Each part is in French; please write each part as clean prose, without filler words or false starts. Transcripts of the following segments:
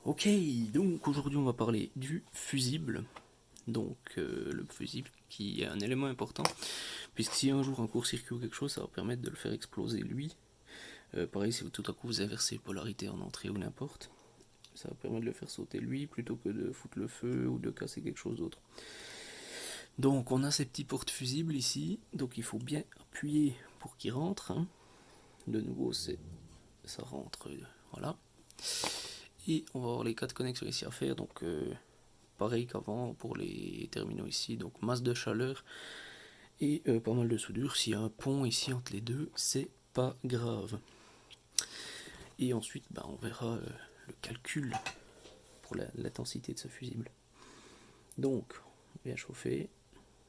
Ok, donc aujourd'hui on va parler du fusible. Donc le fusible qui est un élément important, puisque si un jour un court-circuit ou quelque chose, ça va permettre de le faire exploser lui. Pareil, si tout à coup vous inversez les polarités en entrée ou n'importe, ça va permettre de le faire sauter lui plutôt que de foutre le feu ou de casser quelque chose d'autre. Donc on a ces petits portes-fusibles ici, donc il faut bien appuyer pour qu'ils rentrent. Hein. De nouveau, ça rentre, voilà. Et on va avoir les 4 connexions ici à faire, donc pareil qu'avant pour les terminaux ici, donc masse de chaleur et pas mal de soudure. S'il y a un pont ici entre les deux, c'est pas grave. Et ensuite, on verra le calcul pour l'intensité de ce fusible. Donc, on vient chauffer.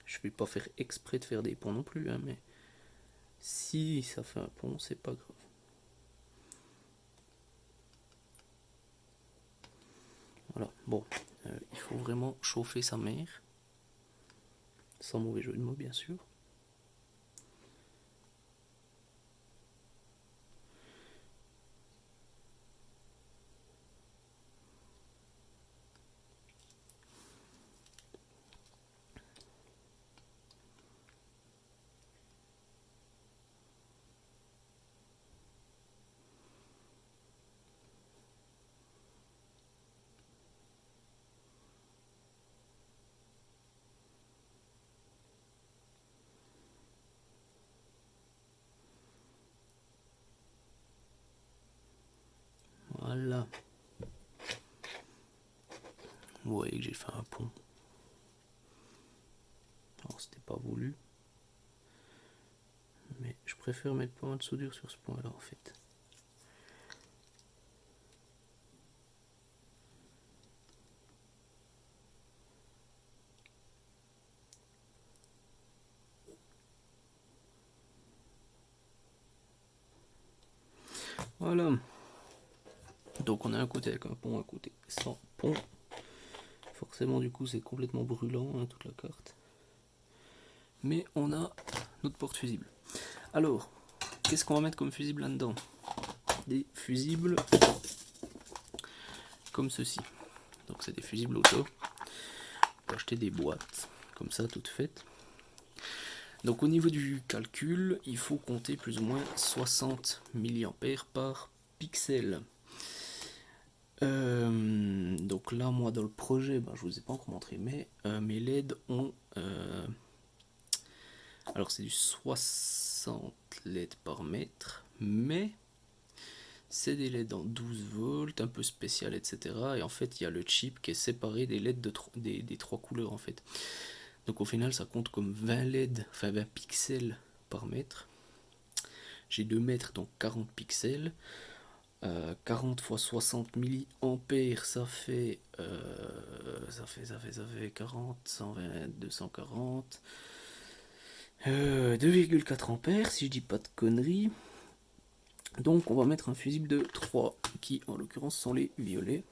Je vais pas faire exprès de faire des ponts non plus, hein, mais si ça fait un pont, c'est pas grave. Voilà, bon, il faut vraiment chauffer sa mère, sans mauvais jeu de mots bien sûr. Voilà. Vous voyez que j'ai fait un pont. Alors c'était pas voulu. Mais je préfère mettre pas mal de soudure sur ce point là en fait. Voilà. Donc on a un côté avec un pont, un côté sans pont. Forcément du coup c'est complètement brûlant hein, toute la carte. Mais on a notre porte-fusible. Alors, qu'est-ce qu'on va mettre comme fusible là-dedans? Des fusibles comme ceci. Donc c'est des fusibles auto. On peut acheter des boîtes comme ça toutes faites. Donc au niveau du calcul, il faut compter plus ou moins 60 mA par pixel. Donc là, moi dans le projet, je vous ai pas encore montré, mais mes LED ont. Alors c'est du 60 LED par mètre, mais c'est des LED en 12 volts, un peu spécial, etc. Et en fait, il y a le chip qui est séparé des LED des 3 couleurs en fait. Donc au final, ça compte comme 20 LED, enfin 20 pixels par mètre. J'ai 2 mètres, donc 40 pixels. 40 x 60 milliampères, ça fait 40, 120, 240, 2,4 ampères, si je dis pas de conneries. Donc on va mettre un fusible de 3, qui en l'occurrence sont les violets.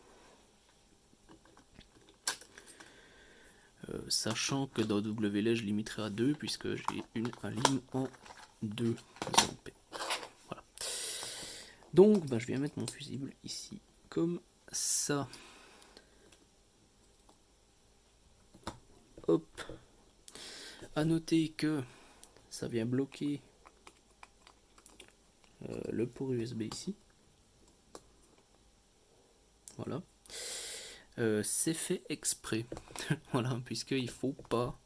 Sachant que dans WLA je limiterai à 2, puisque j'ai un ligne en 2 ampères. Voilà. Donc je viens mettre mon fusible ici, comme ça. Hop. À noter que ça vient bloquer le port USB ici. Voilà. C'est fait exprès. Voilà, puisqu'il faut pas.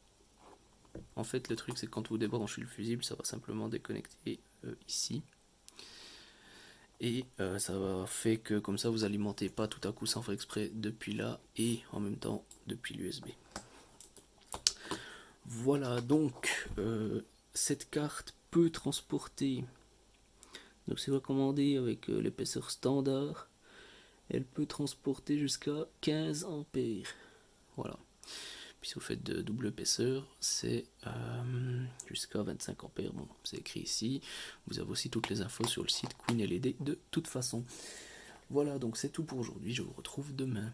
En fait, le truc, c'est que quand vous débranchez le fusible, ça va simplement déconnecter ici. Et ça va fait que comme ça, vous alimentez pas tout à coup sans faire exprès depuis là et en même temps depuis l'USB. Voilà, donc cette carte peut transporter. Donc c'est recommandé avec l'épaisseur standard. Elle peut transporter jusqu'à 15 ampères. Voilà. Puis si vous faites de double épaisseur, c'est jusqu'à 25 ampères. Bon, c'est écrit ici. Vous avez aussi toutes les infos sur le site Queen LED de toute façon. Voilà, donc c'est tout pour aujourd'hui. Je vous retrouve demain.